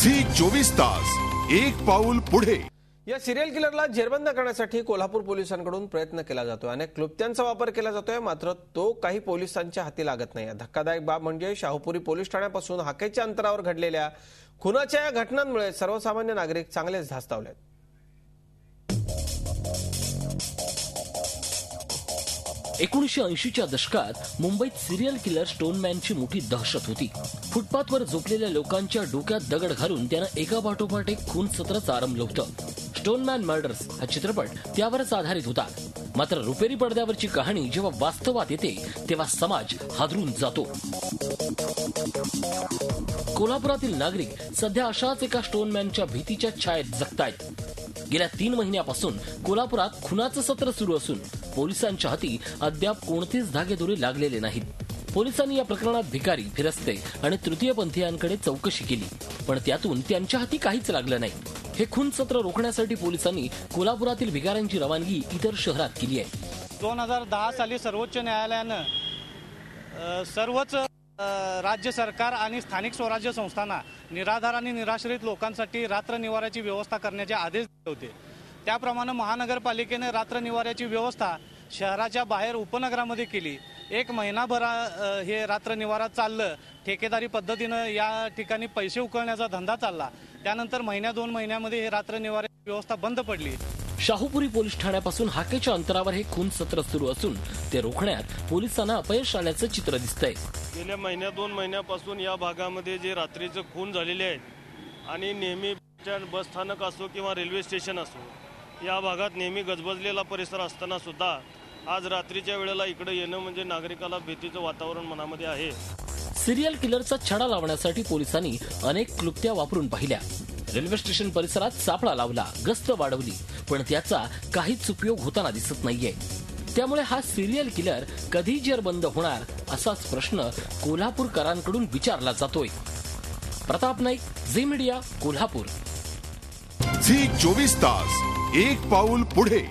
Zee 24 तास एक पाऊल पुढे। या सिरियल किलरला जेरबंद करण्यासाठी कोल्हापूर पोलिसांकडून प्रयत्न केला जातोय। अनेक क्लुप्त्यांचा वापर केला जातोय, मात्र तो काही पोलिसांच्या हाती लागत नाही। धक्कादायक बाब म्हणजे शाहूपुरी पोलीस ठाण्यापासून हाकेच्या अंतरावर घडलेल्या खुनाच्या या घटनांमुळे सर्वसामान्य नागरिक चांगलेच धास्तावलेत। 1980च्या दशकात मुंबईत सिरियल किलर स्टोनमॅनची मोठी दहशत होती। फुटपाथवर झोपलेल्या लोकांच्या डोक्यात दगड घालून त्यानं एका पाठोपाठ एक खून सत्राचं आरंभलं होतं। स्टोनमॅन मर्डर्स हा चित्रपट त्यावरच आधारित होता। मात्र रुपेरी पडद्यावरची कहाणी जेव्हा वास्तवात येते तेव्हा समाज हादरून जातो। कोल्हापुरातील नागरिक सध्या अशाच एका स्टोनमॅनच्या भीतीच्या छायेत जगतायत। गेल्या 3 महिन्यापासून कोल्हापुरात खुनाचं सत्र सुरू असून पोलिसांच्या हाती अद्याप कोणतेच धागेदोरे लागलेले नाहीत। पोलिसांनी या प्रकरणात भिकारी, फिरस्ते आणि तृतीयपंथीयांकडे चौकशी केली, पण त्यातून त्यांच्या हाती काहीच लागलं नाही। हे खून सत्र रोखण्यासाठी पोलिसांनी कोल्हापुरातील भिकाऱ्यांची रवानगी इतर शहरात केली आहे। 2010 साली सर्वोच्च न्यायालयानं सर्वच राज्य सरकार आणि स्थानिक स्वराज्य संस्थांना निराधार आणि निराश्रित लोकांसाठी रात्र निवाऱ्याची व्यवस्था करण्याचे आदेश दिले होते। त्याप्रमाणे महानगरपालिकेने रात्र निवाऱ्याची व्यवस्था शहराच्या बाहेर उपनगरामध्ये केली। 1 महिनाभर हे रात्र निवारा चाललं। ठेकेदारी पद्धतीनं या ठिकाणी पैसे उकळण्याचा धंदा चालला। त्यानंतर 1-2 महिन्यामध्ये हे रात्र निवाऱ्याची व्यवस्था बंद पडली। शाहूपुरी पोलीस ठाण्यापासून हाकेच्या अंतरावर हे खून सत्र सुरू असून ते रोखण्यात पोलिसांना अपयश आल्याचं चित्र दिसतंय। गेल्या 1-2 महिन्यापासून या भागामध्ये जे रात्रीचे खून झालेले आहेत आणि नेहमी बस स्थानक असो किंवा रेल्वे स्टेशन असो, या भागात नेहमी गजबजलेला परिसर असताना सुद्धा आज रात्रीच्या वेळेला इकडे येणं म्हणजे नागरिकाला भीतीचं वातावरण मनामध्ये आहे। सिरियल किलरचा छडा लावण्यासाठी पोलिसांनी अनेक क्लुप्त्या वापरून पाहिल्या। रेल्वे स्टेशन परिसरात सापळा लावला, गस्त वाढवली, पण त्याचा काहीच उपयोग होताना दिसत नाहीये। त्यामुळे हा सिरियल किलर कधी जेरबंद होणार असाच प्रश्न कोल्हापूरकरांकडून विचारला जातोय। Pratap Naik, Zee media, Kolhapur. Zee 24 तास एक पाऊल पुढे।